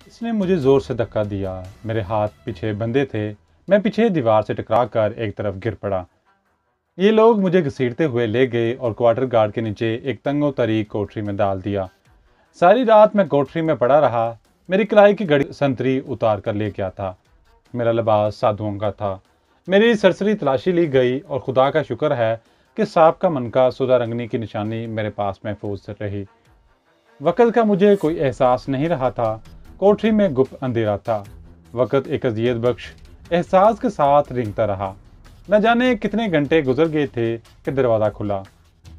इसने मुझे ज़ोर से धक्का दिया। मेरे हाथ पीछे बंधे थे। मैं पीछे दीवार से टकरा कर एक तरफ गिर पड़ा। ये लोग मुझे घसीटते हुए ले गए और क्वार्टर गार्ड के नीचे एक तंगो तरीक कोठरी में डाल दिया। सारी रात मैं कोठरी में पड़ा रहा। मेरी कलाई की घड़ी संतरी उतार कर ले गया था। मेरा लिबास साधुओं का था। मेरी सरसरी तलाशी ली गई और खुदा का शुक्र है कि सांप का मनका सुधा रंगनी की निशानी मेरे पास महफूज रही। वक़्त का मुझे कोई एहसास नहीं रहा था। कोठरी में गुप्त अंधेरा था। वक़्त एक अजियत बख्श एहसास के साथ रेंगता रहा। न जाने कितने घंटे गुजर गए थे कि दरवाज़ा खुला।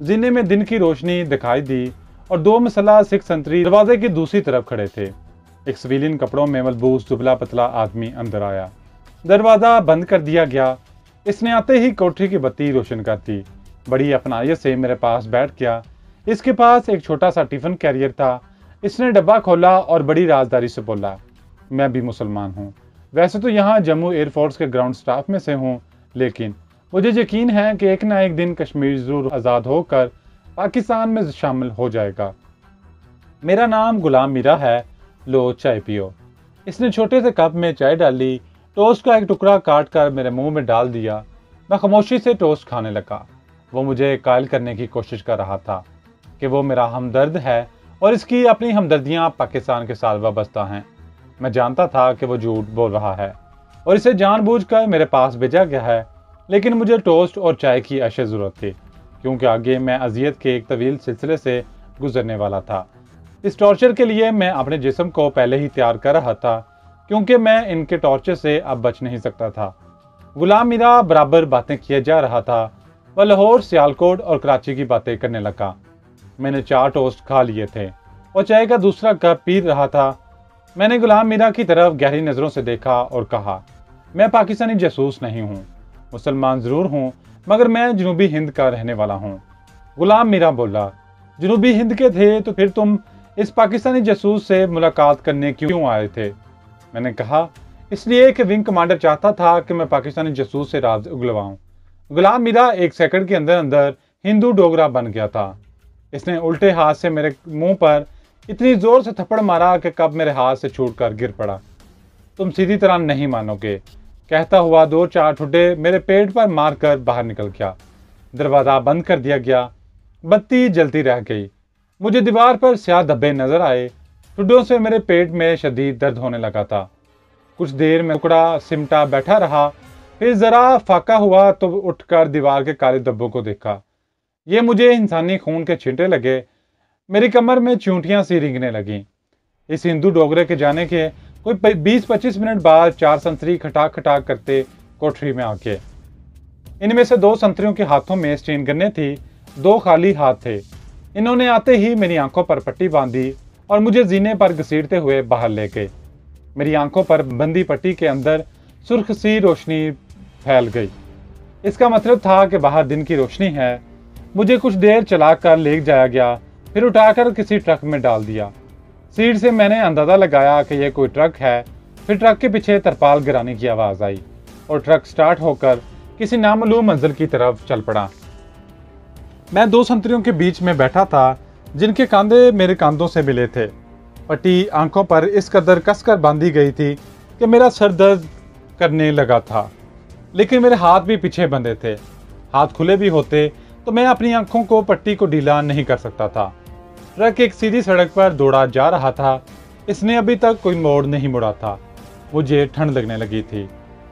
जीने में दिन की रोशनी दिखाई दी और दो मसल्ह सिख संतरी दरवाजे की दूसरी तरफ खड़े थे। एक सिविलियन कपड़ों में मलबूस दुबला पतला आदमी अंदर आया। दरवाज़ा बंद कर दिया गया। इसने आते ही कोठरी की बत्ती रोशन कर दी। बड़ी अपनायत से मेरे पास बैठ गया। इसके पास एक छोटा सा टिफिन कैरियर था। इसने डब्बा खोला और बड़ी राजदारी से बोला, मैं भी मुसलमान हूँ। वैसे तो यहाँ जम्मू एयरफोर्स के ग्राउंड स्टाफ में से हूँ, लेकिन मुझे यकीन है कि एक ना एक दिन कश्मीर जरूर आज़ाद होकर पाकिस्तान में शामिल हो जाएगा। मेरा नाम गुलाम मीरा है। लो चाय पियो। इसने छोटे से कप में चाय डाली। टोस्ट का एक टुकड़ा काट कर मेरे मुंह में डाल दिया। मैं खामोशी से टोस्ट खाने लगा। वो मुझे कायल करने की कोशिश कर रहा था कि वो मेरा हमदर्द है और इसकी अपनी हमदर्दियां पाकिस्तान के साथ वाबस्ता हैं। मैं जानता था कि वो झूठ बोल रहा है और इसे जानबूझकर मेरे पास भेजा गया है, लेकिन मुझे टोस्ट और चाय की अशद ज़रूरत थी, क्योंकि आगे मैं अजियत के एक तवील सिलसिले से गुजरने वाला था। इस टॉर्चर के लिए मैं अपने जिस्म को पहले ही तैयार कर रहा था, क्योंकि मैं इनके टॉर्चर से अब बच नहीं सकता था। गुलाम मीरा बराबर बातें किए जा रहा था। वह लाहौर, सियालकोट और कराची की बातें करने लगा। मैंने 4 टोस्ट खा लिए थे और चाय का दूसरा कप पी रहा था। मैंने गुलाम मीरा की तरफ गहरी नज़रों से देखा और कहा, मैं पाकिस्तानी जासूस नहीं हूँ। मुसलमान ज़रूर हूँ, मगर मैं जनूबी हिंद का रहने वाला हूँ। गुलाम मीरा बोला, जनूबी हिंद के थे तो फिर तुम इस पाकिस्तानी जासूस से मुलाकात करने क्यों आए थे? मैंने कहा, इसलिए कि विंग कमांडर चाहता था कि मैं पाकिस्तानी जासूस से राज उगलवाऊं। गुलाम मीरा एक सेकंड के अंदर अंदर हिंदू डोगरा बन गया था। इसने उल्टे हाथ से मेरे मुंह पर इतनी जोर से थप्पड़ मारा कि कब मेरे हाथ से छूटकर गिर पड़ा। तुम सीधी तरह नहीं मानोगे, कहता हुआ 2-4 ठुड्डे मेरे पेट पर मारकर बाहर निकल गया। दरवाज़ा बंद कर दिया गया। बत्ती जलती रह गई। मुझे दीवार पर स्याह धब्बे नजर आए। ठुड्डों से मेरे पेट में शदीद दर्द होने लगा था। कुछ देर में टुकड़ा सिमटा बैठा रहा, फिर जरा फाका हुआ तो उठकर दीवार के काले धब्बों को देखा। ये मुझे इंसानी खून के छींटे लगे। मेरी कमर में चूंटियां सी रेंगने लगीं। इस हिंदू डोगरे के जाने के कोई 20-25 मिनट बाद 4 संतरी खटाक खटाक करते कोठरी में आके। इनमें से 2 संतरियों के हाथों में स्टीन गन्ने थी, 2 खाली हाथ थे। इन्होंने आते ही मेरी आंखों पर पट्टी बांधी और मुझे जीने पर घसीटते हुए बाहर ले गए। मेरी आंखों पर बंदी पट्टी के अंदर सुर्ख सी रोशनी फैल गई। इसका मतलब था कि बाहर दिन की रोशनी है। मुझे कुछ देर चलाकर ले जाया गया, फिर उठाकर किसी ट्रक में डाल दिया। सीट से मैंने अंदाजा लगाया कि यह कोई ट्रक है। फिर ट्रक के पीछे तरपाल गिराने की आवाज़ आई और ट्रक स्टार्ट होकर किसी नामालूम मंजिल की तरफ चल पड़ा। मैं 2 संतरियों के बीच में बैठा था, जिनके कंधे मेरे कंधों से मिले थे। पट्टी आंखों पर इस कदर कसकर बांधी गई थी कि मेरा सर दर्द करने लगा था, लेकिन मेरे हाथ भी पीछे बंधे थे। हाथ खुले भी होते तो मैं अपनी आंखों को पट्टी को ढीला नहीं कर सकता था। ट्रक एक सीधी सड़क पर दौड़ा जा रहा था। इसने अभी तक कोई मोड़ नहीं मुड़ा था। मुझे ठंड लगने लगी थी।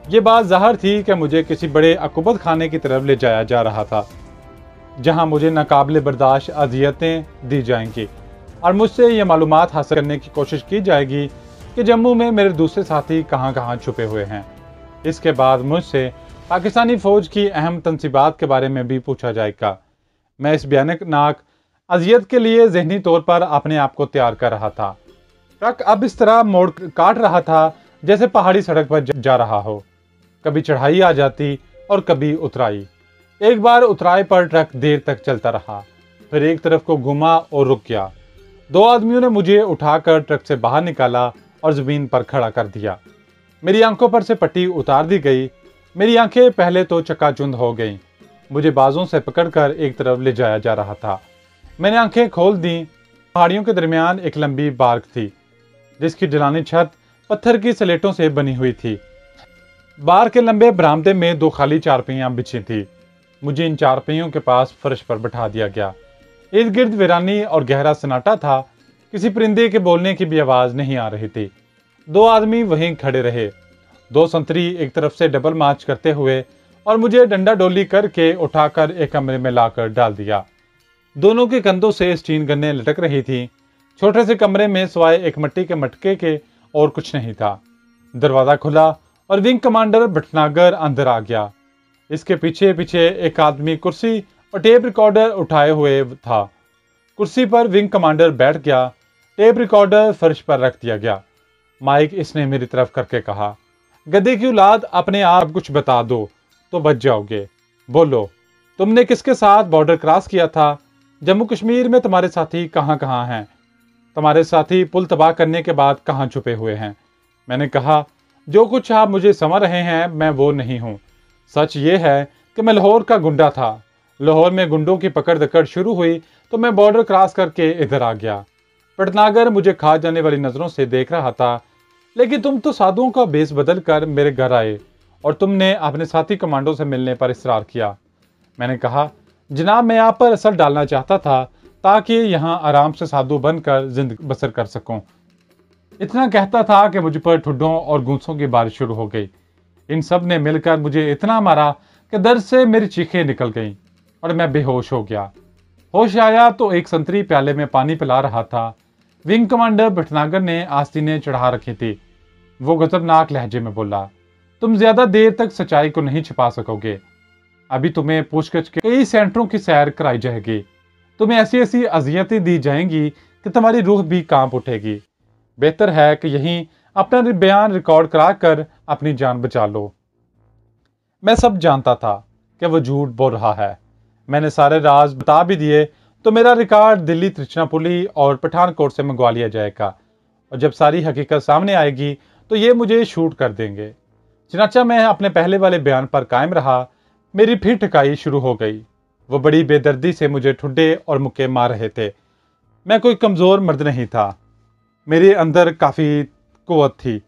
ये बात ज़ाहिर थी कि मुझे किसी बड़े अकुबत खाने की तरफ ले जाया जा रहा था, जहां मुझे नाकाबिले बर्दाश्त अजियतें दी जाएंगी और मुझसे ये मालूमात हासिल करने की कोशिश की जाएगी कि जम्मू में मेरे दूसरे साथी कहां कहां छुपे हुए हैं। इसके बाद मुझसे पाकिस्तानी फ़ौज की अहम तनसीबात के बारे में भी पूछा जाएगा। मैं इस भयानक अजियत के लिए ज़हनी तौर पर अपने आप को तैयार कर रहा था। ट्रक अब इस तरह मोड़ काट रहा था जैसे पहाड़ी सड़क पर जा रहा हो। कभी चढ़ाई आ जाती और कभी उतराई। एक बार उतराई पर ट्रक देर तक चलता रहा, फिर एक तरफ को घुमा और रुक गया। 2 आदमियों ने मुझे उठाकर ट्रक से बाहर निकाला और ज़मीन पर खड़ा कर दिया। मेरी आंखों पर से पट्टी उतार दी गई। मेरी आंखें पहले तो चकाचौंध हो गईं। मुझे बाजों से पकड़कर एक तरफ ले जाया जा रहा था। मैंने आंखें खोल दी। पहाड़ियों के दरमियान एक लंबी बार्क थी। जिसकी ढलानी छत पत्थर की स्लेटों से बनी हुई थी। बाहर के लंबे बरामदे में 2 खाली चारपाइयां बिछी थी। मुझे इन चारपाइयों के पास फर्श पर बैठा दिया गया। इर्द गिर्द वीरानी और गहरा सन्नाटा था। किसी परिंदे के बोलने की भी आवाज नहीं आ रही थी। 2 आदमी वहीं खड़े रहे। 2 संतरी एक तरफ से डबल मार्च करते हुए और मुझे डंडा डोली करके उठाकर एक कमरे में लाकर डाल दिया। दोनों के कंधों से स्टीन गन्ने लटक रही थी। छोटे से कमरे में सिवाय एक मिट्टी के मटके के और कुछ नहीं था। दरवाजा खुला और विंग कमांडर भटनागर अंदर आ गया। इसके पीछे पीछे एक आदमी कुर्सी और टेप रिकॉर्डर उठाए हुए था। कुर्सी पर विंग कमांडर बैठ गया। टेप रिकॉर्डर फर्श पर रख दिया गया। माइक इसने मेरी तरफ करके कहा, गधे की औलाद, अपने आप कुछ बता दो तो बच जाओगे। बोलो, तुमने किसके साथ बॉर्डर क्रॉस किया था? जम्मू कश्मीर में तुम्हारे साथी कहाँ कहाँ हैं? तुम्हारे साथी पुल तबाह करने के बाद कहाँ छुपे हुए हैं? मैंने कहा, जो कुछ आप मुझे समझ रहे हैं मैं वो नहीं हूँ। सच ये है कि मैं लाहौर का गुंडा था। लाहौर में गुंडों की पकड़ दकड़ शुरू हुई तो मैं बॉर्डर क्रॉस करके इधर आ गया। भटनागर मुझे खा जाने वाली नजरों से देख रहा था। लेकिन तुम तो साधुओं का भेष बदल कर मेरे घर आए और तुमने अपने साथी कमांडो से मिलने पर इसरार किया। मैंने कहा, जनाब, मैं आप पर असर डालना चाहता था ताकि यहाँ आराम से साधु बनकर जिंदगी बसर कर सकूं। इतना कहता था कि मुझ पर ठुड्डों और गूंसों की बारिश शुरू हो गई। इन सब ने मिलकर मुझे इतना मारा कि दर्द से मेरी चीखें निकल गईं और मैं बेहोश हो गया। होश आया तो एक संतरी प्याले में पानी पिला रहा था। विंग कमांडर भटनागर ने आस्तीनें चढ़ा रखी थी। वो गजबनाक लहजे में बोला, तुम ज्यादा देर तक सच्चाई को नहीं छिपा सकोगे। अभी तुम्हें पूछगछ के कई सेंटरों की सैर कराई जाएगी। तुम्हें ऐसी ऐसी अजियतें दी जाएंगी कि तुम्हारी रूह भी कांप उठेगी। बेहतर है कि यहीं अपना बयान रिकॉर्ड करा कर अपनी जान बचा लो। मैं सब जानता था कि वो झूठ बोल रहा है। मैंने सारे राज बता भी दिए तो मेरा रिकॉर्ड दिल्ली, त्रिचनापुली और पठानकोट से मंगवा लिया जाएगा और जब सारी हकीकत सामने आएगी तो ये मुझे शूट कर देंगे। चनाचा मैं अपने पहले वाले बयान पर कायम रहा। मेरी फिर ठकाई शुरू हो गई। वो बड़ी बेदर्दी से मुझे ठुड्डे और मुक्के मार रहे थे। मैं कोई कमजोर मर्द नहीं था। मेरे अंदर काफी कुव्वत थी।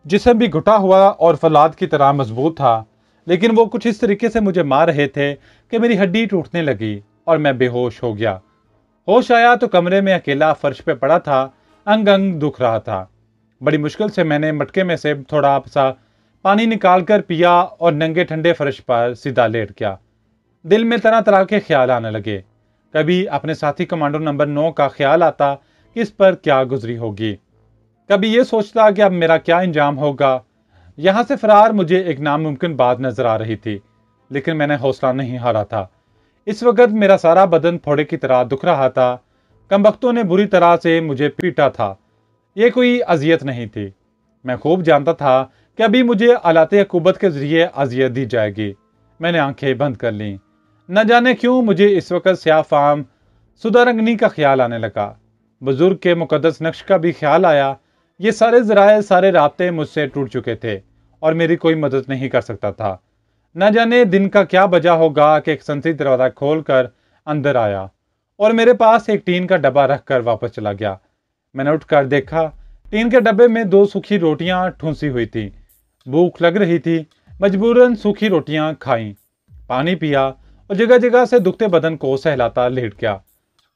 जिस्म भी घुटा हुआ और फौलाद की तरह मजबूत था। लेकिन वो कुछ इस तरीके से मुझे मार रहे थे कि मेरी हड्डी टूटने लगी और मैं बेहोश हो गया। होश आया तो कमरे में अकेला फर्श पे पड़ा था। अंग अंग दुख रहा था। बड़ी मुश्किल से मैंने मटके में से थोड़ा सा पानी निकालकर पिया और नंगे ठंडे फर्श पर सीधा लेट गया। दिल में तरह तरह के ख्याल आने लगे। कभी अपने साथी कमांडो नंबर 9 का ख्याल आता कि इस पर क्या गुजरी होगी। कभी ये सोचता कि अब मेरा क्या इंजाम होगा। यहाँ से फरार मुझे एक नामुमकिन बात नजर आ रही थी, लेकिन मैंने हौसला नहीं हारा था। इस वक्त मेरा सारा बदन फोड़े की तरह दुख रहा था। कमबख्तों ने बुरी तरह से मुझे पीटा था। ये कोई अजियत नहीं थी। मैं खूब जानता था कि अभी मुझे आलाते हुकूमत के जरिए अजियत दी जाएगी। मैंने आंखें बंद कर लीं। न जाने क्यों मुझे इस वक्त स्याह फाम सुधारंगनी का ख्याल आने लगा। बुजुर्ग के मुकद्दस नक्श का भी ख्याल आया। ये सारे जराए, सारे राब्ते मुझसे टूट चुके थे और मेरी कोई मदद नहीं कर सकता था। न जाने दिन का क्या वजह होगा कि एक संतरी दरवाजा खोलकर अंदर आया और मेरे पास एक टीन का डब्बा रखकर वापस चला गया। मैंने उठकर देखा, टीन के डब्बे में 2 सूखी रोटियां ठूंसी हुई थी। भूख लग रही थी। मजबूरन सूखी रोटियां खाई, पानी पिया और जगह जगह से दुखते बदन को सहलाता लेट गया।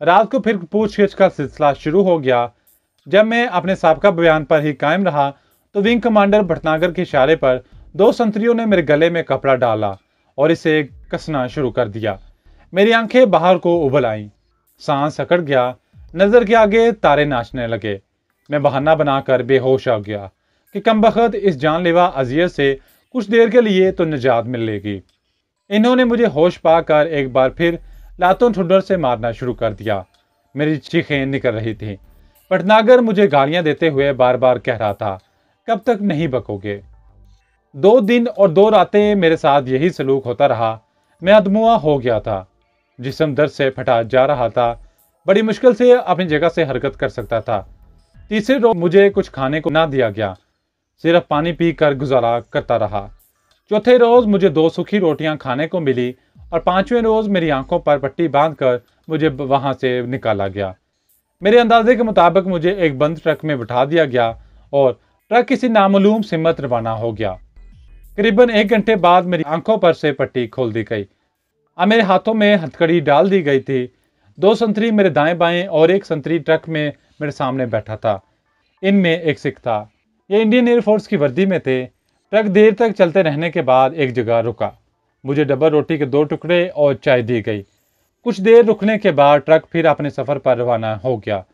रात को फिर पूछगिछ का सिलसिला शुरू हो गया। जब मैं अपने साबका बयान पर ही कायम रहा तो विंग कमांडर भटनागर के इशारे पर 2 संतरियों ने मेरे गले में कपड़ा डाला और इसे कसना शुरू कर दिया। मेरी आंखें बाहर को उबल आईं। सांस अकड़ गया। नजर के आगे तारे नाचने लगे। मैं बहाना बनाकर बेहोश हो गया कि कमबख्त इस जानलेवा अजियत से कुछ देर के लिए तो निजात मिलेगी। इन्होंने मुझे होश पाकर एक बार फिर लातों ठुड्डर से मारना शुरू कर दिया। मेरी चीखें निकल रही थी। भटनागर मुझे गालियां देते हुए बार बार कह रहा था, कब तक नहीं बकोगे। 2 दिन और 2 रातें मेरे साथ यही सलूक होता रहा। मैं अधमुआ हो गया था। जिस्म दर्द से फटा जा रहा था। बड़ी मुश्किल से अपनी जगह से हरकत कर सकता था। तीसरे रोज मुझे कुछ खाने को ना दिया गया। सिर्फ पानी पी कर गुजारा करता रहा। चौथे रोज मुझे 2 सूखी रोटियां खाने को मिली और 5वें रोज मेरी आंखों पर पट्टी बांधकर मुझे वहां से निकाला गया। मेरे अंदाजे के मुताबिक मुझे एक बंद ट्रक में बिठा दिया गया और ट्रक किसी नामालूम सिमत रवाना हो गया। करीबन 1 घंटे बाद मेरी आंखों पर से पट्टी खोल दी गई। अब मेरे हाथों में हथकड़ी डाल दी गई थी। 2 संतरी मेरे दाएं बाएं और एक संतरी ट्रक में मेरे सामने बैठा था। इनमें एक सिख था। ये इंडियन एयरफोर्स की वर्दी में थे। ट्रक देर तक चलते रहने के बाद एक जगह रुका। मुझे डबल रोटी के 2 टुकड़े और चाय दी गई। कुछ देर रुकने के बाद ट्रक फिर अपने सफर पर रवाना हो गया।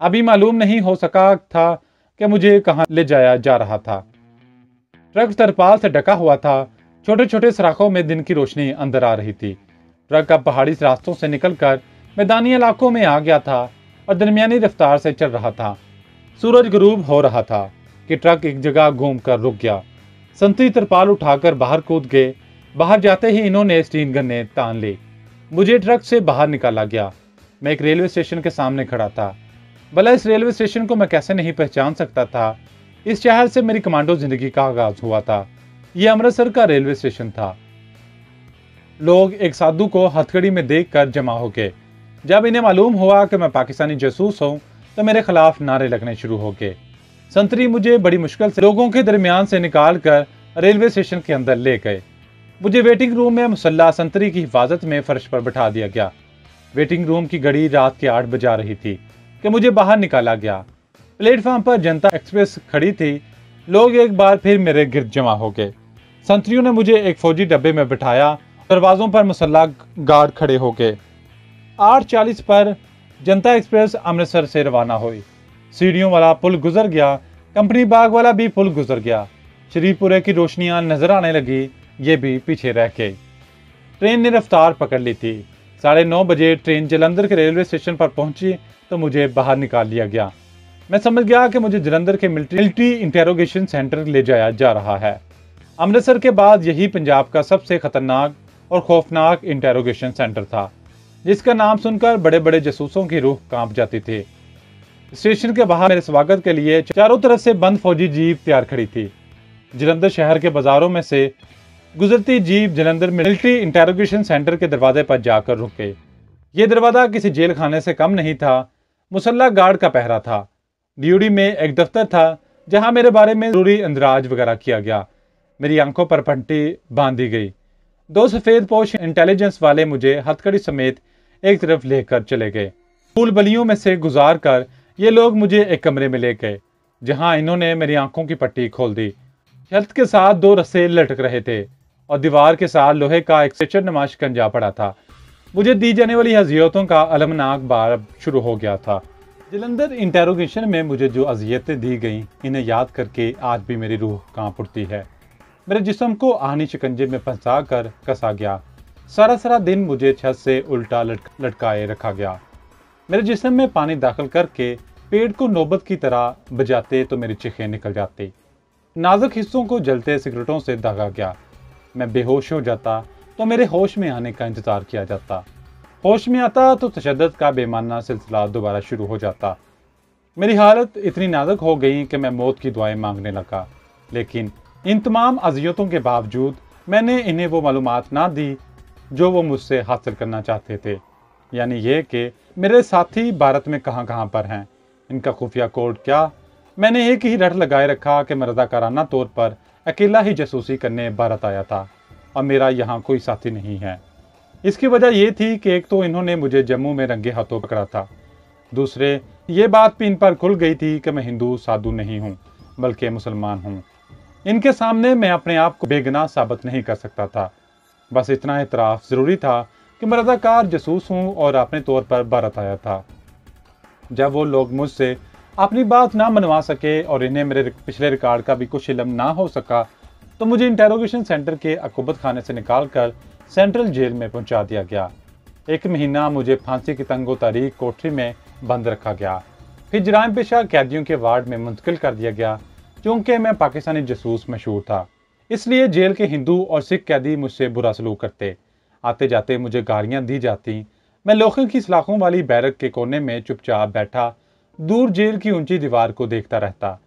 अभी मालूम नहीं हो सका था कि मुझे कहाँ ले जाया जा रहा था। ट्रक तरपाल से ढका हुआ था। छोटे छोटे सराखों में दिन की रोशनी अंदर आ रही थी। ट्रक अब पहाड़ी रास्तों से निकलकर मैदानी इलाकों में आ गया था और दरमियानी रफ्तार से चल रहा था। सूरज गरूब हो रहा था कि ट्रक एक जगह घूमकर रुक गया। संतरी तरपाल उठाकर बाहर कूद गए। बाहर जाते ही इन्होंने स्टीन गन्ने तान ली। मुझे ट्रक से बाहर निकाला गया। मैं एक रेलवे स्टेशन के सामने खड़ा था। भला इस रेलवे स्टेशन को मैं कैसे नहीं पहचान सकता था। इस शहर से मेरी कमांडो जिंदगी का आगाज हुआ था। यह अमृतसर का रेलवे स्टेशन था। लोग एक साधु को हथकड़ी में देखकर जमा हो गए। जब इन्हें मालूम हुआ कि मैं पाकिस्तानी जासूस हूं तो मेरे खिलाफ नारे लगने शुरू हो गए। संतरी मुझे बड़ी मुश्किल से लोगों के दरमियान से निकाल कर रेलवे स्टेशन के अंदर ले गए। मुझे वेटिंग रूम में मुसल्ला संतरी की हिफाजत में फर्श पर बैठा दिया गया। वेटिंग रूम की घड़ी रात के 8 बजा रही थी कि मुझे बाहर निकाला गया। प्लेटफॉर्म पर जनता एक्सप्रेस खड़ी थी। लोग एक बार फिर मेरे गिर्द जमा हो गए। संतरियों ने मुझे एक फौजी डब्बे में बिठाया। दरवाजों पर मुसल्ला गार्ड खड़े हो गए। 8:40 पर जनता एक्सप्रेस अमृतसर से रवाना हुई। सीढ़ियों वाला पुल गुजर गया। कंपनी बाग वाला भी पुल गुजर गया। शरीफपुरे की रोशनियां नजर आने लगी। ये भी पीछे रह गई। ट्रेन ने रफ्तार पकड़ ली थी। 9:30 बजे ट्रेन जलंधर के रेलवे स्टेशन पर पहुंची तो मुझे बाहर निकाल लिया गया। मैं समझ गया कि मुझे जलंधर के मिलिट्री इंटेरोगेशन सेंटर ले जाया जा रहा है। अमृतसर के बाद यही पंजाब का सबसे खतरनाक और खौफनाक इंटेरोगेशन सेंटर था, जिसका नाम सुनकर बड़े बड़े जासूसों की रूह कांप जाती थी। स्टेशन के बाहर मेरे स्वागत के लिए चारों तरफ से बंद फौजी जीप तैयार खड़ी थी। जलंधर शहर के बाजारों में से गुजरती jeep Jalandhar military interrogation centre के दरवाजे पर जाकर रुक गई। यह दरवाजा किसी जेल खाने से कम नहीं था। मुसल्ला गार्ड का पहरा था। ड्यूटी में एक दफ्तर था जहां मेरे बारे में जरूरी अंदराज वगैरह किया गया। मेरी आंखों पर पट्टी बांध दी गई। 2 सफेद पोश इंटेलिजेंस वाले मुझे हथकड़ी समेत एक तरफ लेकर चले गए। फूल बलियों में से गुजार कर ये लोग मुझे एक कमरे में ले गए, जहां इन्होंने मेरी आंखों की पट्टी खोल दी। छत के साथ 2 रस्से लटक रहे थे और दीवार के साथ लोहे का एक स्ट्रेचर नुमा शिकंजा पड़ा था। मुझे दी जाने वाली अजियतों का अलमनाक बार शुरू हो गया था। जलंधर इंटेरोगेशन में मुझे जो अजियतें दी गईं, इन्हें याद करके आज भी मेरी रूह कांप उठती है। मेरे जिस्म को आहनी शिकंजे में फंसा कर कसा गया। सारा दिन मुझे छत से उल्टा लटकाए रखा गया। मेरे जिस्म में पानी दाखिल करके पेट को नौबत की तरह बजाते तो मेरी चीखें निकल जाती। नाजुक हिस्सों को जलते सिगरेटों से दागा गया। मैं बेहोश हो जाता तो मेरे होश में आने का इंतजार किया जाता। होश में आता तो तशद्दुद का बेमाना सिलसिला दोबारा शुरू हो जाता। मेरी हालत इतनी नाजुक हो गई कि मैं मौत की दुआएं मांगने लगा। लेकिन इन तमाम अजियतों के बावजूद मैंने इन्हें वो मालूमात ना दी जो वो मुझसे हासिल करना चाहते थे, यानी ये कि मेरे साथी भारत में कहाँ कहाँ पर हैं, इनका खुफिया कोड क्या। मैंने एक ही रट लगाए रखा कि मैं रज़ाकाराना तौर पर अकेला ही जासूसी करने भारत आया था और मेरा यहाँ कोई साथी नहीं है। इसकी वजह यह थी कि एक तो इन्होंने मुझे जम्मू में रंगे हाथों पकड़ा था। दूसरे, ये बात भी इन पर खुल गई थी कि मैं हिंदू साधु नहीं हूँ बल्कि मुसलमान हूँ। इनके सामने मैं अपने आप को बेगुनाह साबित नहीं कर सकता था। बस इतना एतराफ़ ज़रूरी था कि मैं रज़ाकार जासूस हूँ और अपने तौर पर भारत आया था। जब वो लोग मुझसे अपनी बात ना मनवा सके और इन्हें मेरे पिछले रिकॉर्ड का भी कुछ इल्म ना हो सका, तो मुझे इंटेरोगेशन सेंटर के अकुबत खाने से निकाल कर सेंट्रल जेल में पहुंचा दिया गया। 1 महीना मुझे फांसी की तंगो तारीख कोठरी में बंद रखा गया। फिर जराइम पेशा कैदियों के वार्ड में मुंतकिल कर दिया गया। चूँकि मैं पाकिस्तानी जासूस मशहूर था, इसलिए जेल के हिंदू और सिख कैदी मुझसे बुरा सलूक करते। आते जाते मुझे गालियाँ दी जाती। मैं लोहे की सलाखों वाली बैरक के कोने में चुपचाप बैठा दूर जेल की ऊंची दीवार को देखता रहता।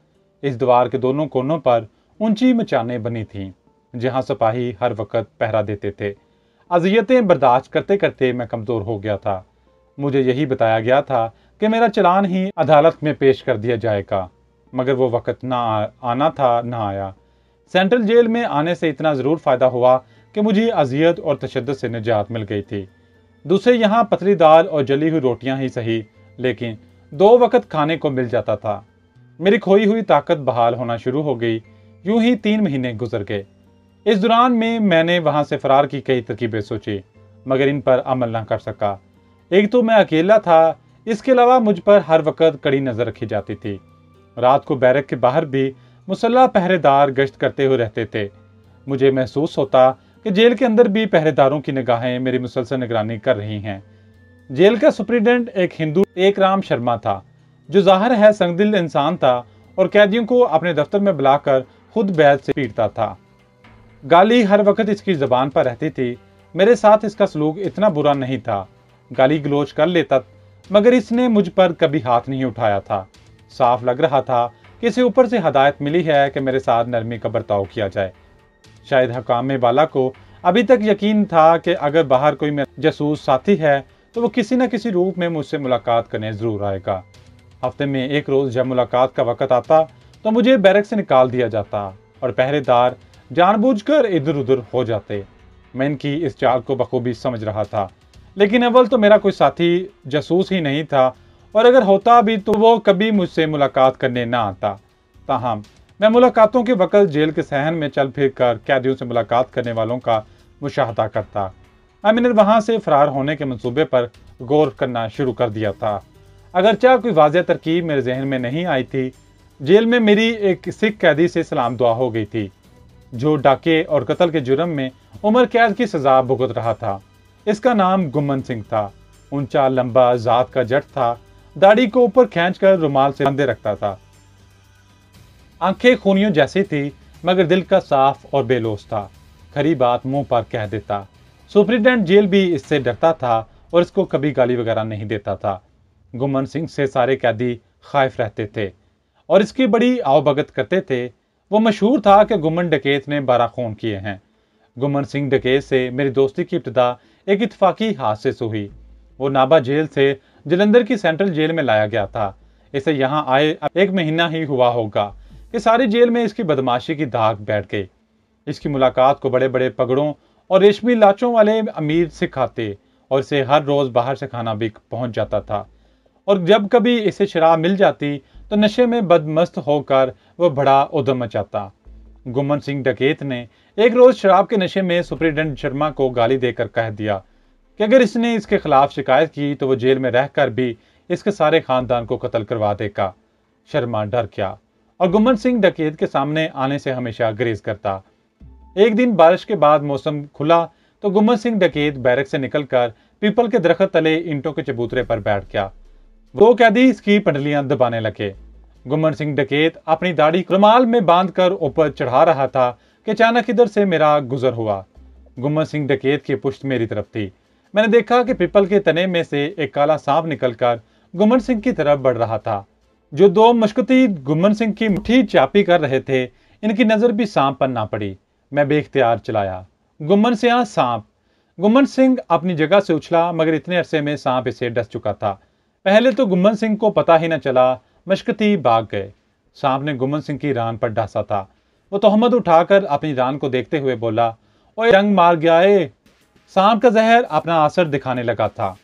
इस दीवार के दोनों कोनों पर ऊंची मचानें बनी थीं, जहां सिपाही हर वक्त पहरा देते थे। अजियतें बर्दाश्त करते करते मैं कमज़ोर हो गया था। मुझे यही बताया गया था कि मेरा चालान ही अदालत में पेश कर दिया जाएगा, मगर वो वक्त ना आना था ना आया। सेंट्रल जेल में आने से इतना ज़रूर फ़ायदा हुआ कि मुझे अजियत और तशद्दुद से निजात मिल गई थी। दूसरे यहाँ पतली दाल और जली हुई रोटियां ही सही, लेकिन 2 वक्त खाने को मिल जाता था। मेरी खोई हुई ताकत बहाल होना शुरू हो गई। यूं ही 3 महीने गुजर गए। इस दौरान में मैंने वहां से फरार की कई तरकीबें सोची, मगर इन पर अमल ना कर सका। एक तो मैं अकेला था, इसके अलावा मुझ पर हर वक्त कड़ी नजर रखी जाती थी। रात को बैरक के बाहर भी मुसल्ला पहरेदार गश्त करते हुए रहते थे। मुझे महसूस होता कि जेल के अंदर भी पहरेदारों की निगाहें मेरी मुसलसल निगरानी कर रही हैं। जेल का सुप्रीडेंट एक हिंदू एक राम शर्मा था, जो जाहिर है संगदिल इंसान था और कैदियों को अपने दफ्तर में बुलाकर खुद बैद से पीटता था। गाली हर वक्त इसकी जबान पर रहती थी। मेरे साथ इसका सलूक इतना बुरा नहीं था। गाली गलोच कर लेता, मगर इसने मुझ पर कभी हाथ नहीं उठाया था। साफ लग रहा था कि इसे ऊपर से हदायत मिली है कि मेरे साथ नरमी का बर्ताव किया जाए। शायद हकामे वाला को अभी तक यकीन था कि अगर बाहर कोई मेरा जासूस साथी है तो वो किसी न किसी रूप में मुझसे मुलाकात करने जरूर आएगा। हफ्ते में एक रोज जब मुलाकात का वक्त आता तो मुझे बैरक से निकाल दिया जाता और पहरेदार जानबूझकर इधर उधर हो जाते। मैं इनकी इस चाल को बखूबी समझ रहा था, लेकिन अव्वल तो मेरा कोई साथी जासूस ही नहीं था, और अगर होता भी तो वो कभी मुझसे मुलाकात करने ना आता। ताहम मैं मुलाकातों के वक्त जेल के सहन में चल फिर कर कैदियों से मुलाकात करने वालों का मुशाहदा करता। मैंने वहां से फरार होने के मंसूबे पर गौर करना शुरू कर दिया था। अगरचा कोई वाज़ेह तरकीब मेरे जहन में नहीं आई थी। जेल में मेरी एक सिख कैदी से सलाम दुआ हो गई थी, जो डाके और कत्ल के जुर्म में उम्र कैद की सजा भुगत रहा था। इसका नाम गुम्मन सिंह था। ऊंचा लंबा जात का जट था। दाढ़ी को ऊपर खींचकर रुमाल से बांधे रखता था। आंखें खूनियों जैसी थी, मगर दिल का साफ और बेलोस था। खरी बात मुंह पर कह देता। सुप्रीडेंट जेल भी इससे डरता था और इसको कभी गाली वगैरह नहीं देता था। गुम्मन सिंह से सारे कैदी खाइफ रहते थे और इसकी बड़ी आवभगत करते थे। वो मशहूर था कि गुम्मन डकैत ने 12 खून किए हैं। गुम्मन सिंह डकैत से मेरी दोस्ती की इब्तिदा एक इत्तफाकी हादसे से हुई। वो नाभा जेल से जलंधर की सेंट्रल जेल में लाया गया था। इसे यहाँ आए अब 1 महीना ही हुआ होगा कि सारी जेल में इसकी बदमाशी की दाग बैठ गई। इसकी मुलाकात को बड़े बड़े पगड़ों और रेशमी लाचों वाले अमीर सिखाते और इसे हर रोज बाहर से खाना भी पहुंच जाता था। और जब कभी इसे शराब मिल जाती तो नशे में बदमस्त होकर वह बड़ा उद्यम मचाता। गुम्मन सिंह डकैत ने एक रोज शराब के नशे में सुप्रीडेंट शर्मा को गाली देकर कह दिया कि अगर इसने इसके खिलाफ शिकायत की तो वो जेल में रहकर भी इसके सारे खानदान को कत्ल करवा देगा। शर्मा डर गया और गुम्मन सिंह डकैत के सामने आने से हमेशा गुरेज करता। एक दिन बारिश के बाद मौसम खुला तो गुम्मन सिंह डकैत बैरक से निकलकर पीपल के दरख्त तले ईंटों के चबूतरे पर बैठ गया। 2 कैदी इसकी पंडलियां दबाने लगे। गुम्मन सिंह डकैत अपनी दाढ़ी रुमाल में बांधकर ऊपर चढ़ा रहा था कि अचानक इधर से मेरा गुजर हुआ। गुम्मन सिंह डकैत की पुश्त मेरी तरफ थी। मैंने देखा कि पीपल के तने में से एक काला सांप निकलकर गुम्मन सिंह की तरफ बढ़ रहा था। जो 2 मशकुती गुम्मन सिंह की मुट्ठी चापी कर रहे थे, इनकी नजर भी सांप पर ना पड़ी। मैं बेख्तियार चलाया। गुम्मन सिंह सांप। गुम्मन सिंह अपनी जगह से उछला, मगर इतने अरसे में सांप इसे डस चुका था। पहले तो गुम्मन सिंह को पता ही न चला। मशकती भाग गए। सांप ने गुम्मन सिंह की रान पर डांसा था। वो तोहमत उठाकर अपनी रान को देखते हुए बोला, ओए रंग मार गया है। सांप का जहर अपना असर दिखाने लगा था।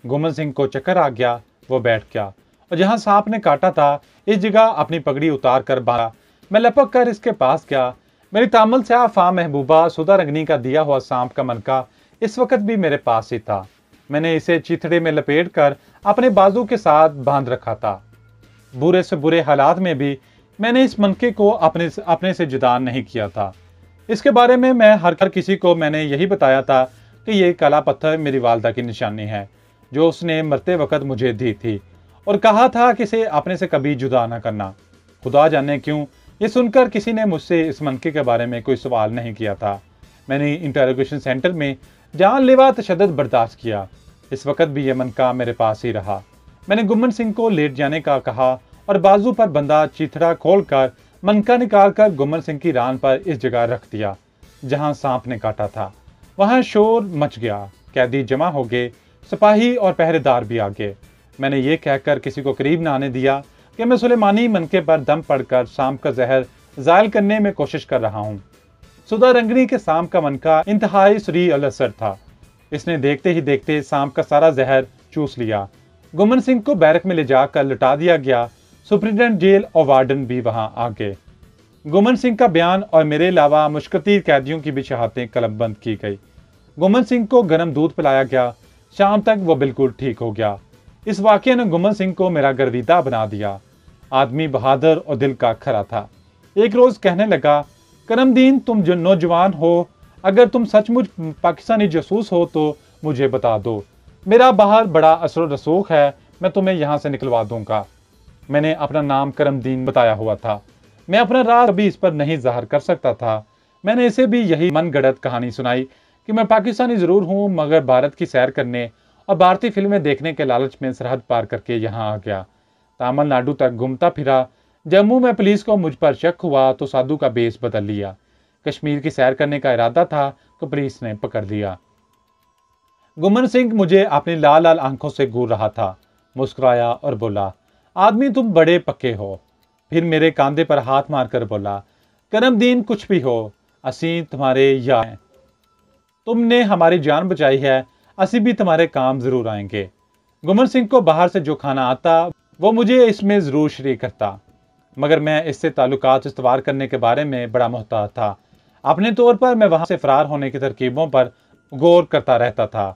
गुम्मन सिंह को चक्कर आ गया। वो बैठ गया और जहां सांप ने काटा था इस जगह अपनी पगड़ी उतार कर बांधा। मैं लपक कर इसके पास गया। मेरी तामल से आफा महबूबा सुधा रंगनी का दिया हुआ सांप का मनका इस वक्त भी मेरे पास ही था। मैंने इसे चिथड़े में लपेट कर अपने बाजू के साथ बांध रखा था। बुरे से बुरे हालात में भी मैंने इस मनके को अपने से जुदा नहीं किया था। इसके बारे में मैं हर किसी को मैंने यही बताया था कि ये काला पत्थर मेरी वालदा की निशानी है, जो उसने मरते वक्त मुझे दी थी, और कहा था कि इसे अपने से कभी जुदा न करना। खुदा जाने क्यों ये सुनकर किसी ने मुझसे इस मनके के बारे में कोई सवाल नहीं किया था। मैंने इंटरोगेशन सेंटर में जानलेवा तशद्दुद बर्दाश्त किया। इस वक्त भी यह मनका मेरे पास ही रहा। मैंने गुम्मन सिंह को लेट जाने का कहा और बाजू पर बंधा चिथड़ा खोलकर मनका निकालकर गुम्मन सिंह की रान पर इस जगह रख दिया जहां सांप ने काटा था। वहां शोर मच गया। कैदी जमा हो गए। सिपाही और पहरेदार भी आ गए। मैंने ये कहकर किसी को करीब न आने दिया कि मैं सुलेमानी मनके पर दम पड़कर शाम का जहर जायल करने में कोशिश कर रहा हूँ। सुधा रंगनी के शाम का मनका इंतहाई सुरी अल असर था। इसने देखते ही देखते शाम का सारा जहर चूस लिया। गुमन सिंह को बैरक में ले जाकर लुटा दिया गया। सुप्रिंटेंडेंट जेल और वार्डन भी वहां आ गए। गुमन सिंह का बयान और मेरे अलावा मुश्किल कैदियों की भी शहादतें कलमबंद की गई। गुमन सिंह को गर्म दूध पिलाया गया। शाम तक वो बिल्कुल ठीक हो गया। इस वाकये ने गुमन सिंह को मेरा गर्विदा बना दिया। आदमी बहादुर और दिल का खरा था। एक रोज कहने लगा, करमदीन तुम जो नौजवान हो, अगर तुम सचमुच पाकिस्तानी जासूस हो तो मुझे बता दो। मेरा बाहर बड़ा असर रसूख है, मैं तुम्हें यहाँ से निकलवा दूंगा। मैंने अपना नाम करमदीन बताया हुआ था। मैं अपना राज कभी इस पर नहीं जाहिर कर सकता था। मैंने इसे भी यही मनगढ़ंत कहानी सुनाई कि मैं पाकिस्तानी जरूर हूँ, मगर भारत की सैर करने और भारतीय फिल्में देखने के लालच में सरहद पार करके यहाँ आ गया। तमिलनाडु तक घूमता फिरा। जम्मू में पुलिस को मुझ पर शक हुआ तो साधु का बेस बदल लिया। कश्मीर की सैर करने का इरादा था तो पुलिस ने पकड़ लिया। गुमन सिंह मुझे अपनी लाल लाल आंखों से घूर रहा था। मुस्कुराया और बोला, आदमी तुम बड़े पक्के हो। फिर मेरे कांधे पर हाथ मारकर बोला, करमदीन कुछ भी हो, असी तुम्हारे यार हैं। तुमने हमारी जान बचाई है, असी भी तुम्हारे काम जरूर आएंगे। गुमन सिंह को बाहर से जो खाना आता वो मुझे इसमें जरूर शरीक करता, मगर मैं इससे ताल्लुकात इस्तवार करने के बारे में बड़ा मोहतात था। अपने तौर पर मैं वहां से फरार होने की तरकीबों पर गौर करता रहता था।